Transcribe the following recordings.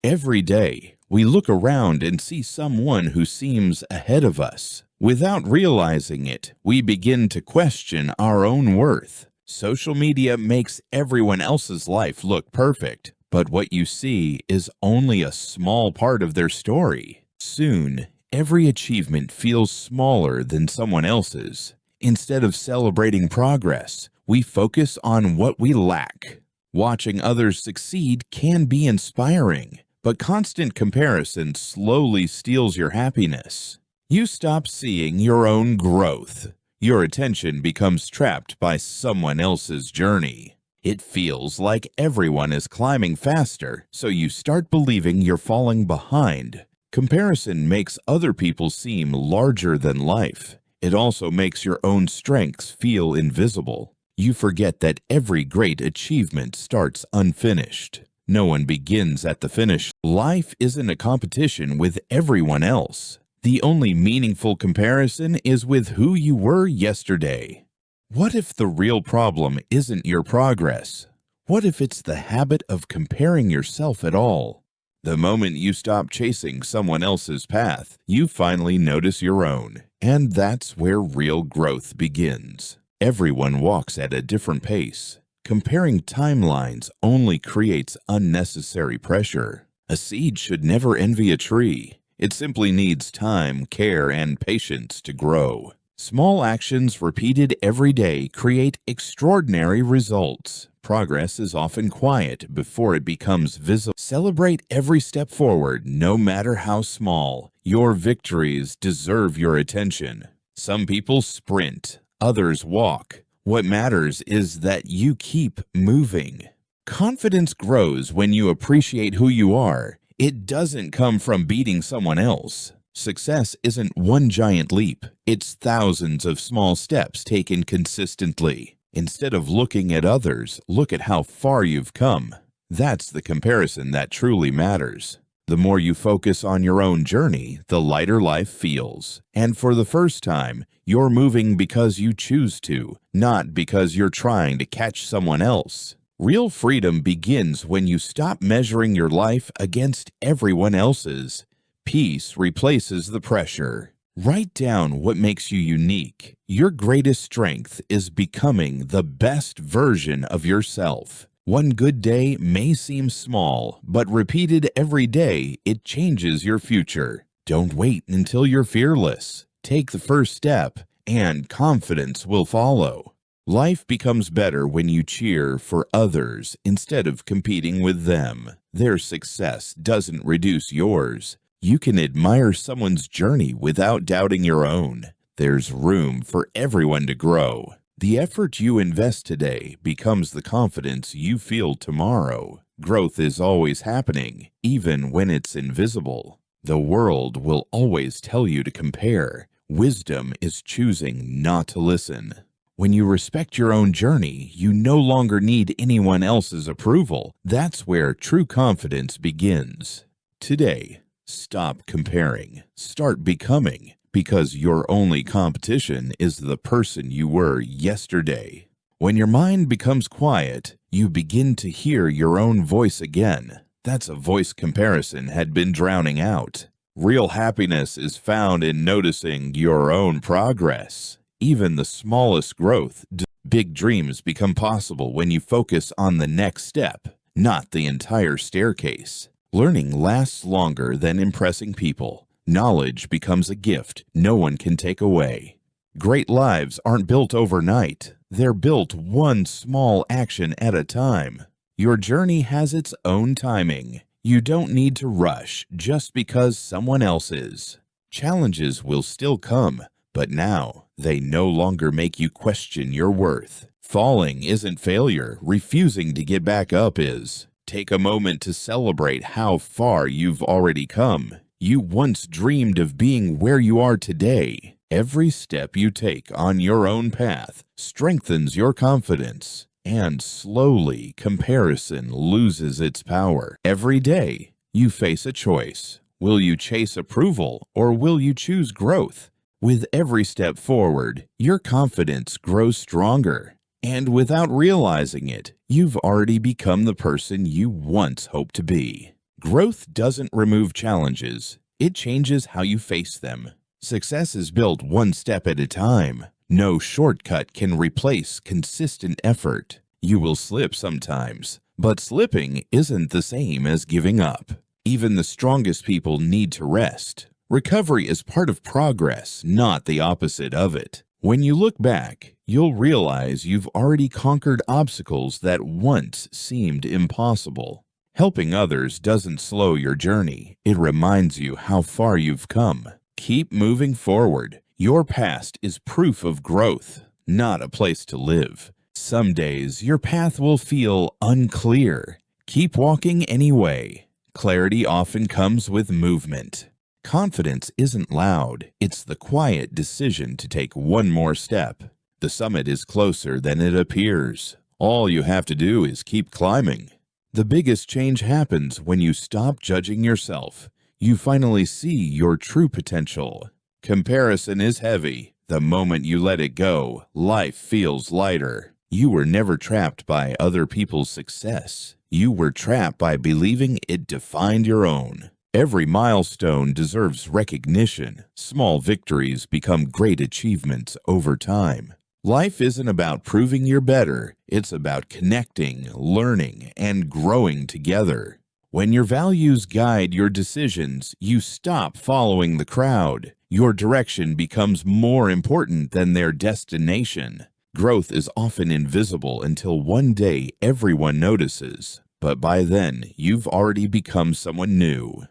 Every day, we look around and see someone who seems ahead of us. Without realizing it, we begin to question our own worth. Social media makes everyone else's life look perfect, but what you see is only a small part of their story. Soon, every achievement feels smaller than someone else's. Instead of celebrating progress, we focus on what we lack. Watching others succeed can be inspiring, but constant comparison slowly steals your happiness. You stop seeing your own growth. Your attention becomes trapped by someone else's journey. It feels like everyone is climbing faster, so you start believing you're falling behind. Comparison makes other people seem larger than life. It also makes your own strengths feel invisible. You forget that every great achievement starts unfinished. No one begins at the finish. Life isn't a competition with everyone else. The only meaningful comparison is with who you were yesterday. What if the real problem isn't your progress? What if it's the habit of comparing yourself at all? The moment you stop chasing someone else's path, you finally notice your own, and that's where real growth begins. Everyone walks at a different pace. Comparing timelines only creates unnecessary pressure. A seed should never envy a tree. It simply needs time, care, and patience to grow. Small actions repeated every day create extraordinary results. Progress is often quiet before it becomes visible. Celebrate every step forward, no matter how small. Your victories deserve your attention. Some people sprint, others walk. What matters is that you keep moving. Confidence grows when you appreciate who you are. It doesn't come from beating someone else. Success isn't one giant leap. It's thousands of small steps taken consistently. Instead of looking at others, look at how far you've come. That's the comparison that truly matters. The more you focus on your own journey, the lighter life feels. And for the first time, you're moving because you choose to, not because you're trying to catch someone else. Real freedom begins when you stop measuring your life against everyone else's. Peace replaces the pressure. Write down what makes you unique. Your greatest strength is becoming the best version of yourself. One good day may seem small, but repeated every day, it changes your future. Don't wait until you're fearless. Take the first step, and confidence will follow. Life becomes better when you cheer for others instead of competing with them. Their success doesn't reduce yours. You can admire someone's journey without doubting your own. There's room for everyone to grow. The effort you invest today becomes the confidence you feel tomorrow. Growth is always happening, even when it's invisible. The world will always tell you to compare. Wisdom is choosing not to listen. When you respect your own journey, you no longer need anyone else's approval. That's where true confidence begins. Today, stop comparing. Start becoming, because your only competition is the person you were yesterday. When your mind becomes quiet, you begin to hear your own voice again. That's a voice comparison had been drowning out. Real happiness is found in noticing your own progress. Even the smallest growth, big dreams become possible when you focus on the next step, not the entire staircase. Learning lasts longer than impressing people. Knowledge becomes a gift no one can take away. Great lives aren't built overnight. They're built one small action at a time. Your journey has its own timing. You don't need to rush just because someone else is. Challenges will still come, but now they no longer make you question your worth. Falling isn't failure. Refusing to get back up is. Take a moment to celebrate how far you've already come. You once dreamed of being where you are today. Every step you take on your own path strengthens your confidence, and slowly comparison loses its power. Every day, you face a choice. Will you chase approval or will you choose growth? With every step forward, your confidence grows stronger. And without realizing it, you've already become the person you once hoped to be. Growth doesn't remove challenges, it changes how you face them. Success is built one step at a time. No shortcut can replace consistent effort. You will slip sometimes, but slipping isn't the same as giving up. Even the strongest people need to rest. Recovery is part of progress, not the opposite of it. When you look back, you'll realize you've already conquered obstacles that once seemed impossible. Helping others doesn't slow your journey. It reminds you how far you've come. Keep moving forward. Your past is proof of growth, not a place to live. Some days your path will feel unclear. Keep walking anyway. Clarity often comes with movement. Confidence isn't loud. It's the quiet decision to take one more step. The summit is closer than it appears. All you have to do is keep climbing. The biggest change happens when you stop judging yourself. You finally see your true potential. Comparison is heavy. The moment you let it go, life feels lighter. You were never trapped by other people's success. You were trapped by believing it defined your own. Every milestone deserves recognition. Small victories become great achievements over time. Life isn't about proving you're better. It's about connecting, learning, and growing together. When your values guide your decisions, you stop following the crowd. Your direction becomes more important than their destination. Growth is often invisible until one day everyone notices, but by then you've already become someone new.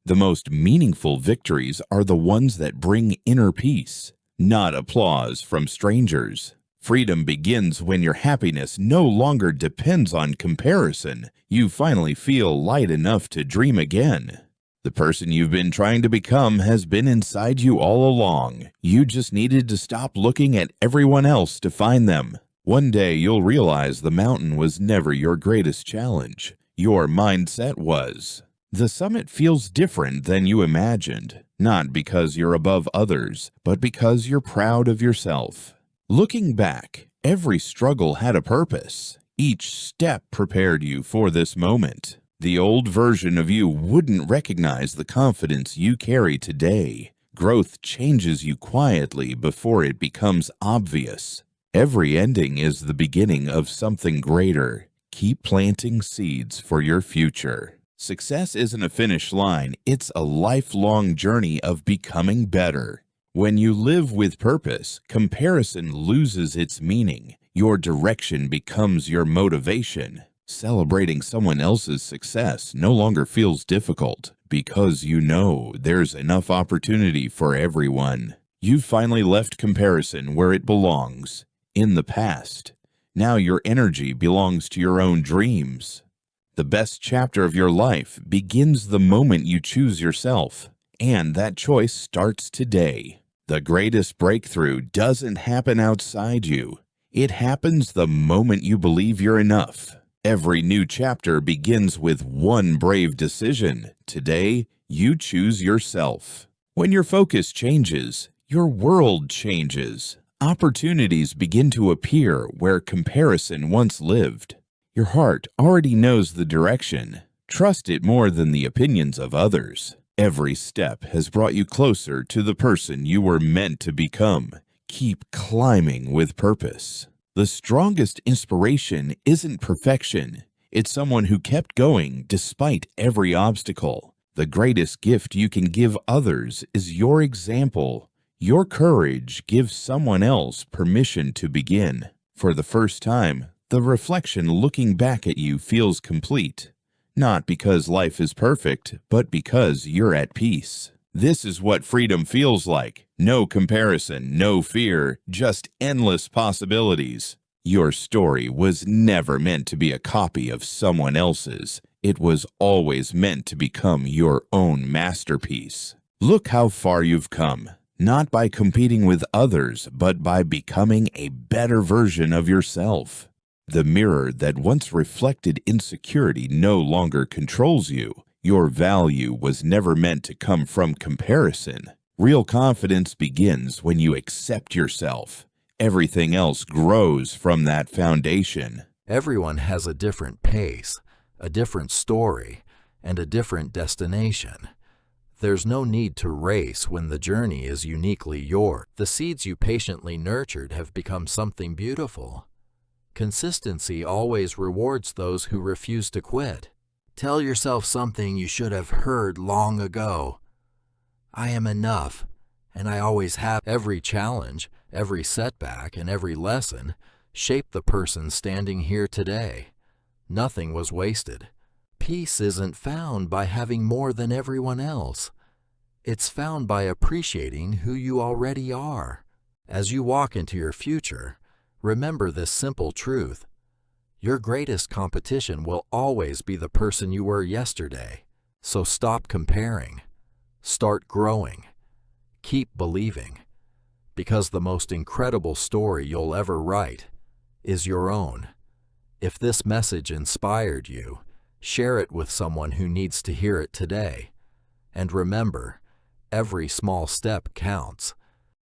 The most meaningful victories are the ones that bring inner peace, not applause from strangers. Freedom begins when your happiness no longer depends on comparison. You finally feel light enough to dream again. The person you've been trying to become has been inside you all along. You just needed to stop looking at everyone else to find them. One day you'll realize the mountain was never your greatest challenge. Your mindset was. The summit feels different than you imagined, not because you're above others, but because you're proud of yourself. Looking back, every struggle had a purpose. Each step prepared you for this moment. The old version of you wouldn't recognize the confidence you carry today. Growth changes you quietly before it becomes obvious. Every ending is the beginning of something greater. Keep planting seeds for your future. Success isn't a finish line, it's a lifelong journey of becoming better. When you live with purpose, comparison loses its meaning. Your direction becomes your motivation. Celebrating someone else's success no longer feels difficult because you know there's enough opportunity for everyone. You've finally left comparison where it belongs, in the past. Now your energy belongs to your own dreams. The best chapter of your life begins the moment you choose yourself, and that choice starts today. The greatest breakthrough doesn't happen outside you. It happens the moment you believe you're enough. Every new chapter begins with one brave decision. Today, you choose yourself. When your focus changes, your world changes. Opportunities begin to appear where comparison once lived. Your heart already knows the direction. Trust it more than the opinions of others. Every step has brought you closer to the person you were meant to become. Keep climbing with purpose. The strongest inspiration isn't perfection. It's someone who kept going despite every obstacle. The greatest gift you can give others is your example. Your courage gives someone else permission to begin. For the first time, the reflection looking back at you feels complete. Not because life is perfect, but because you're at peace. This is what freedom feels like. No comparison, no fear, just endless possibilities. Your story was never meant to be a copy of someone else's. It was always meant to become your own masterpiece. Look how far you've come, not by competing with others, but by becoming a better version of yourself. The mirror that once reflected insecurity no longer controls you. Your value was never meant to come from comparison. Real confidence begins when you accept yourself. Everything else grows from that foundation. Everyone has a different pace, a different story, and a different destination. There's no need to race when the journey is uniquely yours. The seeds you patiently nurtured have become something beautiful. Consistency always rewards those who refuse to quit. Tell yourself something you should have heard long ago. I am enough, and I always have. Every challenge, every setback, and every lesson shaped the person standing here today. Nothing was wasted. Peace isn't found by having more than everyone else. It's found by appreciating who you already are. As you walk into your future, remember this simple truth. Your greatest competition will always be the person you were yesterday. So stop comparing. Start growing. Keep believing. Because the most incredible story you'll ever write is your own. If this message inspired you, share it with someone who needs to hear it today. And remember, every small step counts.